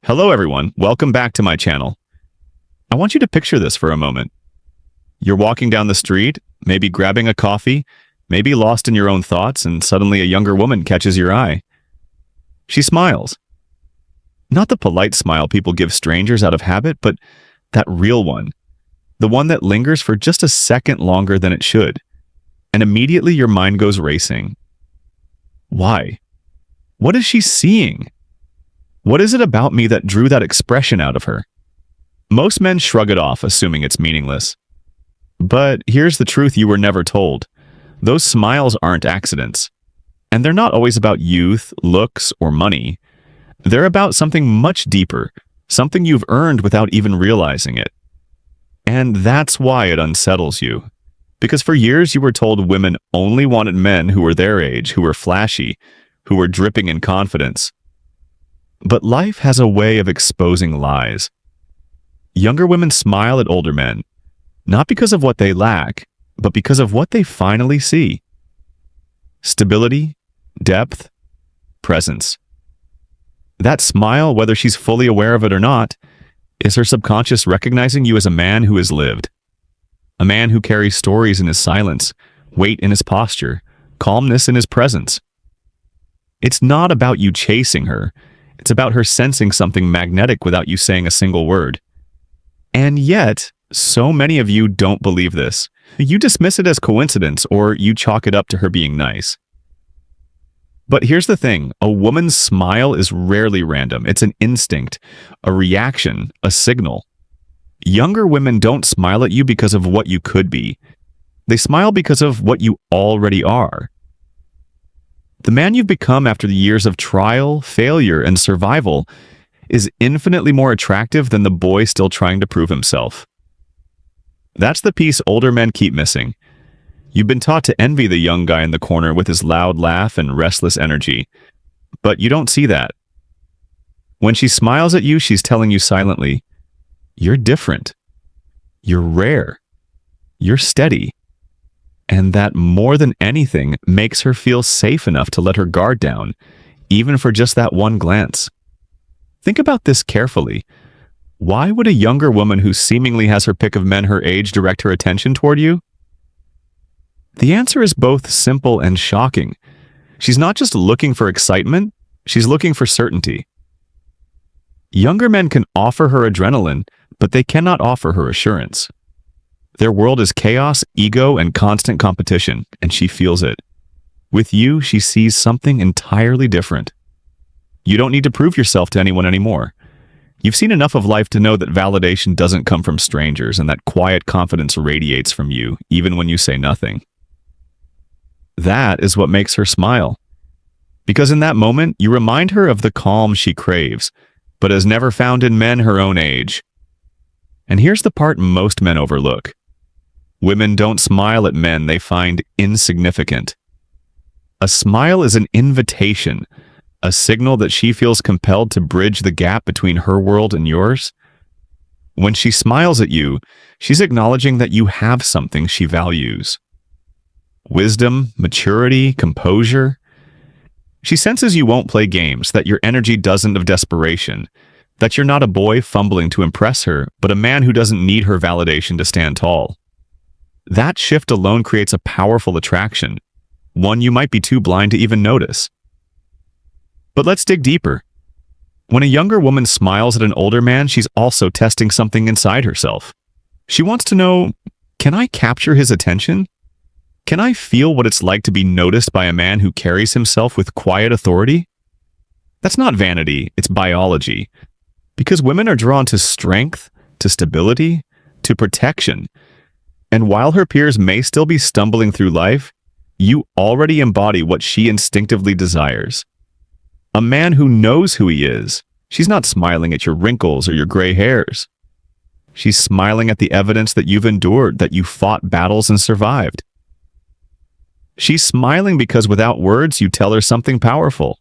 Hello everyone, welcome back to my channel. I want you to picture this for a moment. You're walking down the street, maybe grabbing a coffee, maybe lost in your own thoughts, and suddenly a younger woman catches your eye. She smiles. Not the polite smile people give strangers out of habit, but that real one. The one that lingers for just a second longer than it should. And immediately your mind goes racing. Why? What is she seeing? What is it about me that drew that expression out of her? Most men shrug it off, assuming it's meaningless. But here's the truth you were never told. Those smiles aren't accidents. And they're not always about youth, looks, or money. They're about something much deeper, something you've earned without even realizing it. And that's why it unsettles you. Because for years you were told women only wanted men who were their age, who were flashy, who were dripping in confidence. But life has a way of exposing lies. Younger women smile at older men, not because of what they lack, but because of what they finally see. Stability, depth, presence. That smile, whether she's fully aware of it or not, is her subconscious recognizing you as a man who has lived. A man who carries stories in his silence, weight in his posture, calmness in his presence. It's not about you chasing her. It's about her sensing something magnetic without you saying a single word. And yet, so many of you don't believe this. You dismiss it as coincidence, or you chalk it up to her being nice. But here's the thing, a woman's smile is rarely random. It's an instinct, a reaction, a signal. Younger women don't smile at you because of what you could be. They smile because of what you already are. The man you've become after the years of trial, failure, and survival is infinitely more attractive than the boy still trying to prove himself. That's the piece older men keep missing. You've been taught to envy the young guy in the corner with his loud laugh and restless energy, but you don't see that. When she smiles at you, she's telling you silently, you're different. You're rare. You're steady. And that more than anything makes her feel safe enough to let her guard down, even for just that one glance. Think about this carefully. Why would a younger woman who seemingly has her pick of men her age direct her attention toward you? The answer is both simple and shocking. She's not just looking for excitement, she's looking for certainty. Younger men can offer her adrenaline, but they cannot offer her assurance. Their world is chaos, ego, and constant competition, and she feels it. With you, she sees something entirely different. You don't need to prove yourself to anyone anymore. You've seen enough of life to know that validation doesn't come from strangers and that quiet confidence radiates from you, even when you say nothing. That is what makes her smile. Because in that moment, you remind her of the calm she craves, but has never found in men her own age. And here's the part most men overlook. Women don't smile at men they find insignificant. A smile is an invitation, a signal that she feels compelled to bridge the gap between her world and yours. When she smiles at you, she's acknowledging that you have something she values. Wisdom, maturity, composure. She senses you won't play games, that your energy doesn't of desperation, that you're not a boy fumbling to impress her, but a man who doesn't need her validation to stand tall. That shift alone creates a powerful attraction, one you might be too blind to even notice. But let's dig deeper. When a younger woman smiles at an older man, she's also testing something inside herself. She wants to know, can I capture his attention? Can I feel what it's like to be noticed by a man who carries himself with quiet authority? That's not vanity, it's biology. Because women are drawn to strength, to stability, to protection. And while her peers may still be stumbling through life, you already embody what she instinctively desires. A man who knows who he is. She's not smiling at your wrinkles or your gray hairs. She's smiling at the evidence that you've endured, that you fought battles and survived. She's smiling because without words, you tell her something powerful.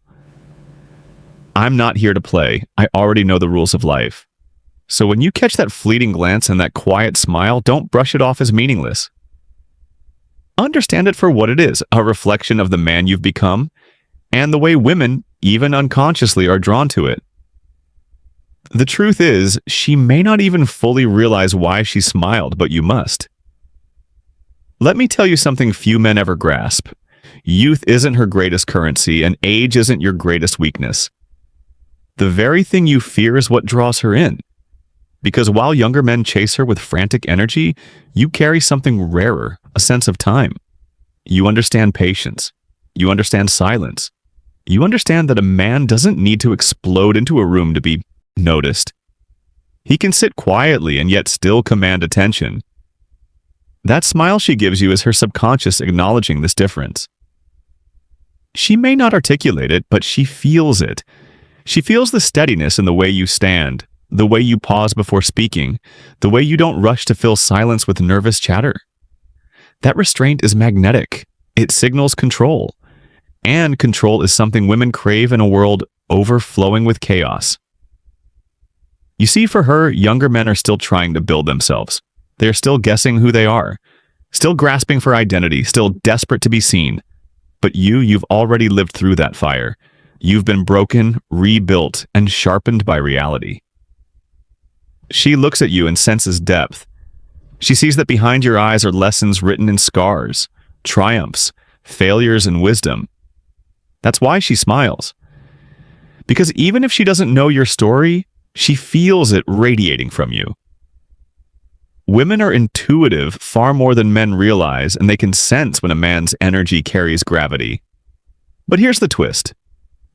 I'm not here to play. I already know the rules of life. So when you catch that fleeting glance and that quiet smile, don't brush it off as meaningless. Understand it for what it is, a reflection of the man you've become, and the way women, even unconsciously, are drawn to it. The truth is, she may not even fully realize why she smiled, but you must. Let me tell you something few men ever grasp. Youth isn't her greatest currency, and age isn't your greatest weakness. The very thing you fear is what draws her in. Because while younger men chase her with frantic energy, you carry something rarer, a sense of time. You understand patience. You understand silence. You understand that a man doesn't need to explode into a room to be noticed. He can sit quietly and yet still command attention. That smile she gives you is her subconscious acknowledging this difference. She may not articulate it, but she feels it. She feels the steadiness in the way you stand, the way you pause before speaking, the way you don't rush to fill silence with nervous chatter. That restraint is magnetic. It signals control. And control is something women crave in a world overflowing with chaos. You see, for her, younger men are still trying to build themselves. They are still guessing who they are, still grasping for identity, still desperate to be seen. But you've already lived through that fire. You've been broken, rebuilt, and sharpened by reality. She looks at you and senses depth. She sees that behind your eyes are lessons written in scars, triumphs, failures, and wisdom. That's why she smiles. Because even if she doesn't know your story, she feels it radiating from you. Women are intuitive far more than men realize, and they can sense when a man's energy carries gravity. But here's the twist.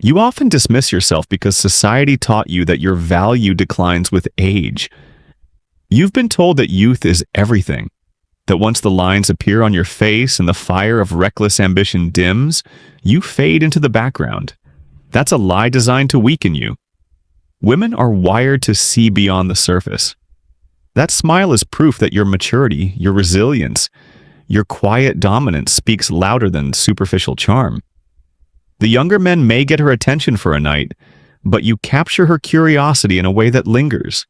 You often dismiss yourself because society taught you that your value declines with age. You've been told that youth is everything, that once the lines appear on your face and the fire of reckless ambition dims, you fade into the background. That's a lie designed to weaken you. Women are wired to see beyond the surface. That smile is proof that your maturity, your resilience, your quiet dominance speaks louder than superficial charm. The younger men may get her attention for a night, but you capture her curiosity in a way that lingers.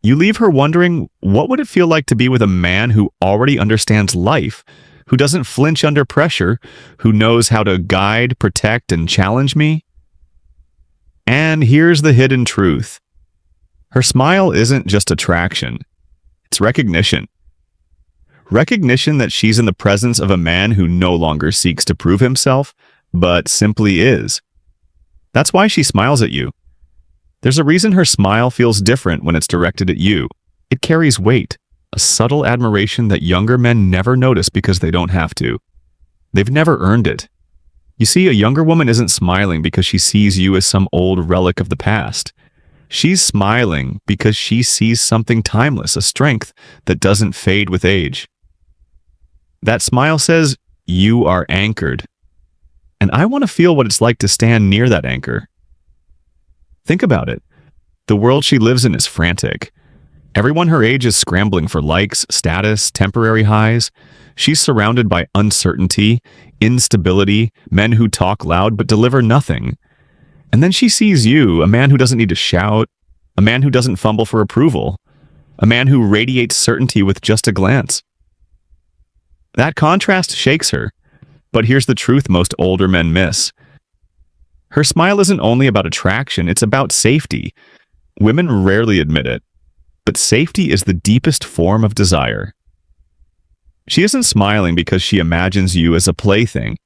You leave her wondering, what would it feel like to be with a man who already understands life, who doesn't flinch under pressure, who knows how to guide, protect, and challenge me? And here's the hidden truth. Her smile isn't just attraction. It's recognition. Recognition that she's in the presence of a man who no longer seeks to prove himself, but simply is. That's why she smiles at you. There's a reason her smile feels different when it's directed at you. It carries weight, a subtle admiration that younger men never notice because they don't have to. They've never earned it. You see, a younger woman isn't smiling because she sees you as some old relic of the past. She's smiling because she sees something timeless, a strength that doesn't fade with age. That smile says, you are anchored. And I want to feel what it's like to stand near that anchor. Think about it. The world she lives in is frantic. Everyone her age is scrambling for likes, status, temporary highs. She's surrounded by uncertainty, instability, men who talk loud but deliver nothing. And then she sees you, a man who doesn't need to shout, a man who doesn't fumble for approval, a man who radiates certainty with just a glance. That contrast shakes her, but here's the truth most older men miss. Her smile isn't only about attraction, it's about safety. Women rarely admit it, but safety is the deepest form of desire. She isn't smiling because she imagines you as a plaything.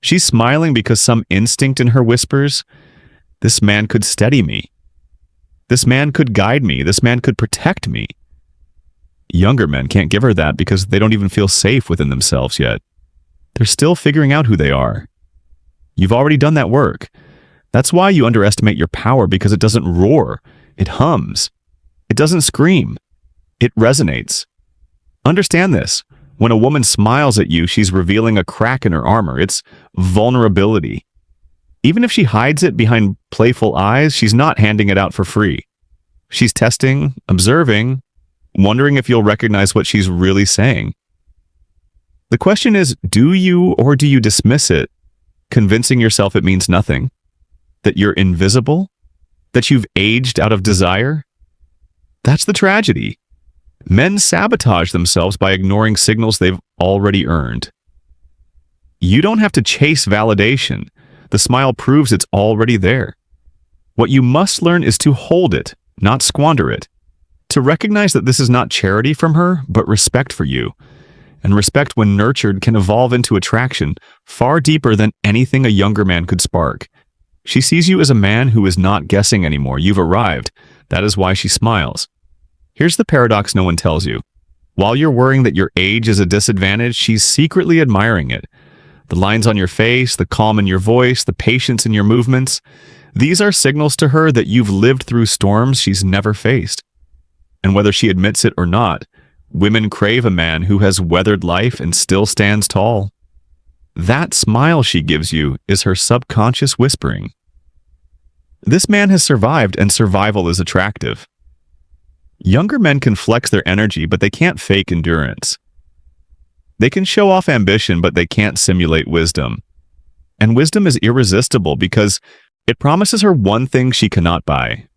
She's smiling because some instinct in her whispers, this man could steady me. This man could guide me. This man could protect me. Younger men can't give her that because they don't even feel safe within themselves yet. They're still figuring out who they are. You've already done that work. That's why you underestimate your power, because it doesn't roar. It hums. It doesn't scream. It resonates. Understand this. When a woman smiles at you, she's revealing a crack in her armor. It's vulnerability. Even if she hides it behind playful eyes, she's not handing it out for free. She's testing, observing, wondering if you'll recognize what she's really saying. The question is, do you or do you dismiss it, convincing yourself it means nothing? That you're invisible? That you've aged out of desire? That's the tragedy. Men sabotage themselves by ignoring signals they've already earned. You don't have to chase validation. The smile proves it's already there. What you must learn is to hold it, not squander it. To recognize that this is not charity from her, but respect for you. And respect, when nurtured, can evolve into attraction far deeper than anything a younger man could spark. She sees you as a man who is not guessing anymore. You've arrived. That is why she smiles. Here's the paradox no one tells you. While you're worrying that your age is a disadvantage, she's secretly admiring it. The lines on your face, the calm in your voice, the patience in your movements, these are signals to her that you've lived through storms she's never faced. And whether she admits it or not, women crave a man who has weathered life and still stands tall. That smile she gives you is her subconscious whispering. This man has survived, and survival is attractive. Younger men can flex their energy, but they can't fake endurance. They can show off ambition, but they can't simulate wisdom. And wisdom is irresistible because it promises her one thing she cannot buy: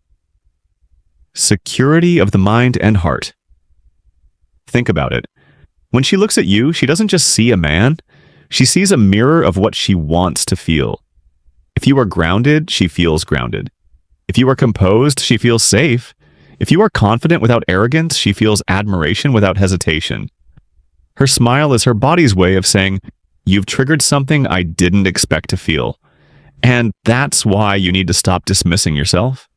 security of the mind and heart. Think about it. When she looks at you, she doesn't just see a man. She sees a mirror of what she wants to feel. If you are grounded, she feels grounded. If you are composed, she feels safe. If you are confident without arrogance, she feels admiration without hesitation. Her smile is her body's way of saying, "You've triggered something I didn't expect to feel." And that's why you need to stop dismissing yourself.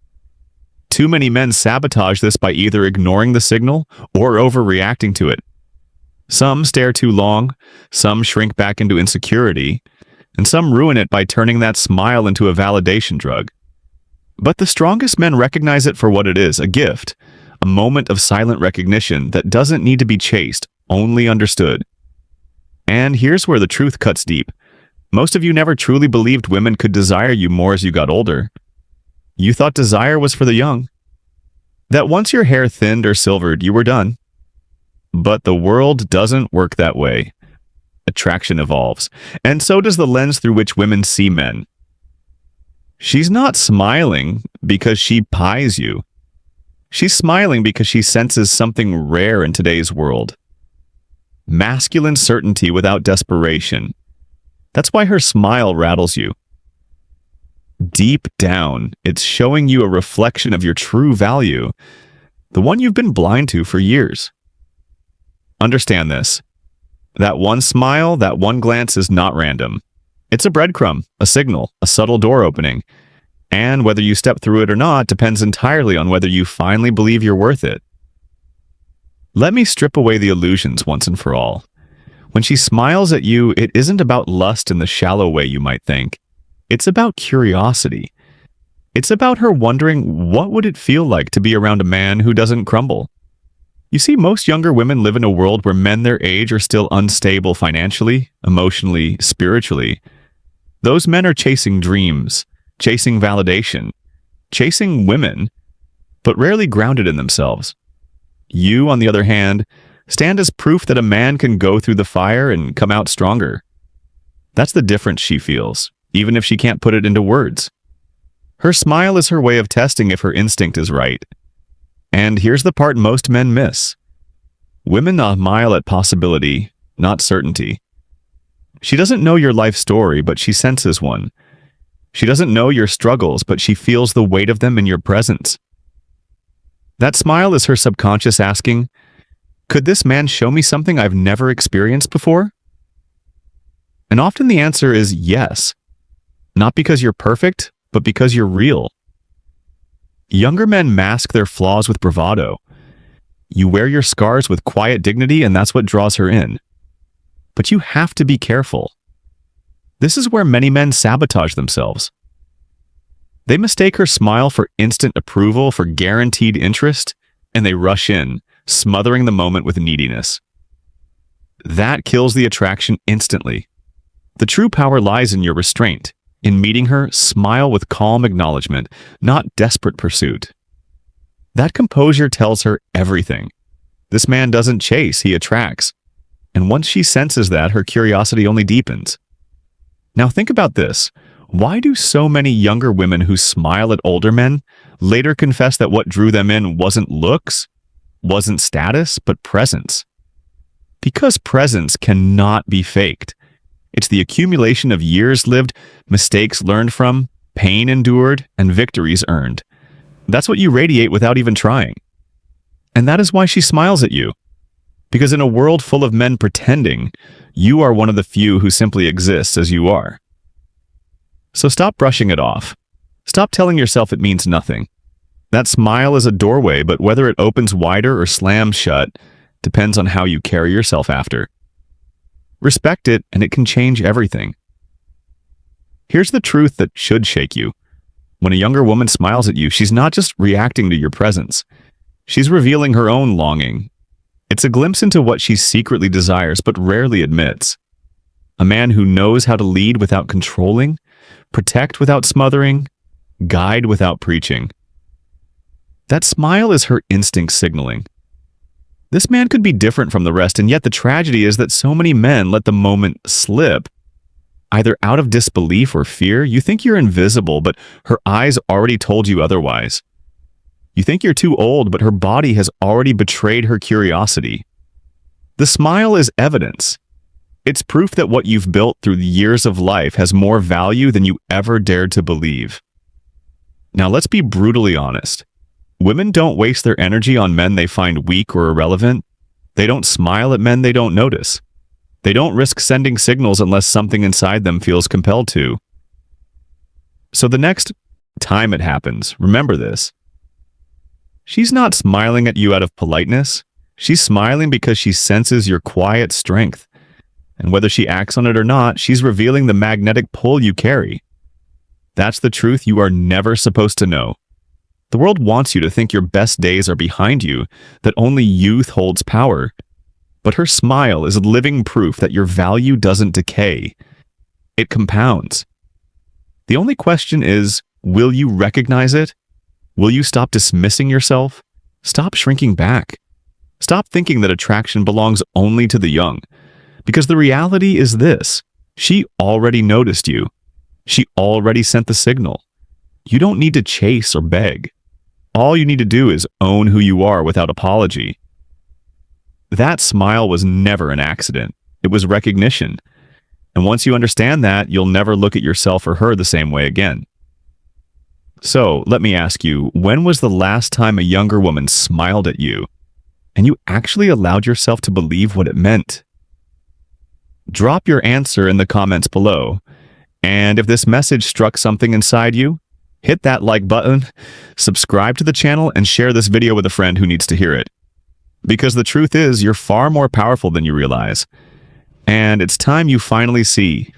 Too many men sabotage this by either ignoring the signal or overreacting to it. Some stare too long, some shrink back into insecurity, and some ruin it by turning that smile into a validation drug. But the strongest men recognize it for what it is: a gift, a moment of silent recognition that doesn't need to be chased, only understood. And here's where the truth cuts deep. Most of you never truly believed women could desire you more as you got older. You thought desire was for the young. That once your hair thinned or silvered, you were done. But the world doesn't work that way. Attraction evolves, and so does the lens through which women see men. She's not smiling because she pies you. She's smiling because she senses something rare in today's world: masculine certainty without desperation. That's why her smile rattles you. Deep down, it's showing you a reflection of your true value, the one you've been blind to for years. Understand this. That one smile, that one glance is not random. It's a breadcrumb, a signal, a subtle door opening. And whether you step through it or not depends entirely on whether you finally believe you're worth it. Let me strip away the illusions once and for all. When she smiles at you, it isn't about lust in the shallow way you might think. It's about curiosity. It's about her wondering, what would it feel like to be around a man who doesn't crumble? You see, most younger women live in a world where men their age are still unstable financially, emotionally, spiritually. Those men are chasing dreams, chasing validation, chasing women, but rarely grounded in themselves. You, on the other hand, stand as proof that a man can go through the fire and come out stronger. That's the difference she feels, even if she can't put it into words. Her smile is her way of testing if her instinct is right. And here's the part most men miss. Women smile at possibility, not certainty. She doesn't know your life story, but she senses one. She doesn't know your struggles, but she feels the weight of them in your presence. That smile is her subconscious asking, could this man show me something I've never experienced before? And often the answer is yes. Not because you're perfect, but because you're real. Younger men mask their flaws with bravado. You wear your scars with quiet dignity, and that's what draws her in. But you have to be careful. This is where many men sabotage themselves. They mistake her smile for instant approval, for guaranteed interest, and they rush in, smothering the moment with neediness. That kills the attraction instantly. The true power lies in your restraint. In meeting her, smile with calm acknowledgement, not desperate pursuit. That composure tells her everything. This man doesn't chase, he attracts. And once she senses that, her curiosity only deepens. Now think about this. Why do so many younger women who smile at older men later confess that what drew them in wasn't looks, wasn't status, but presence? Because presence cannot be faked. It's the accumulation of years lived, mistakes learned from, pain endured, and victories earned. That's what you radiate without even trying. And that is why she smiles at you. Because in a world full of men pretending, you are one of the few who simply exists as you are. So stop brushing it off. Stop telling yourself it means nothing. That smile is a doorway, but whether it opens wider or slams shut depends on how you carry yourself after. Respect it, and it can change everything. Here's the truth that should shake you. When a younger woman smiles at you, she's not just reacting to your presence. She's revealing her own longing. It's a glimpse into what she secretly desires but rarely admits. A man who knows how to lead without controlling, protect without smothering, guide without preaching. That smile is her instinct signaling. This man could be different from the rest, and yet the tragedy is that so many men let the moment slip. Either out of disbelief or fear, you think you're invisible, but her eyes already told you otherwise. You think you're too old, but her body has already betrayed her curiosity. The smile is evidence. It's proof that what you've built through the years of life has more value than you ever dared to believe. Now let's be brutally honest. Women don't waste their energy on men they find weak or irrelevant. They don't smile at men they don't notice. They don't risk sending signals unless something inside them feels compelled to. So the next time it happens, remember this. She's not smiling at you out of politeness. She's smiling because she senses your quiet strength. And whether she acts on it or not, she's revealing the magnetic pull you carry. That's the truth you are never supposed to know. The world wants you to think your best days are behind you, that only youth holds power. But her smile is living proof that your value doesn't decay. It compounds. The only question is, will you recognize it? Will you stop dismissing yourself? Stop shrinking back. Stop thinking that attraction belongs only to the young. Because the reality is this: she already noticed you. She already sent the signal. You don't need to chase or beg. All you need to do is own who you are without apology. That smile was never an accident. It was recognition. And once you understand that, you'll never look at yourself or her the same way again. So, let me ask you, when was the last time a younger woman smiled at you and you actually allowed yourself to believe what it meant? Drop your answer in the comments below. And if this message struck something inside you, hit that like button, subscribe to the channel, and share this video with a friend who needs to hear it. Because the truth is, you're far more powerful than you realize. And it's time you finally see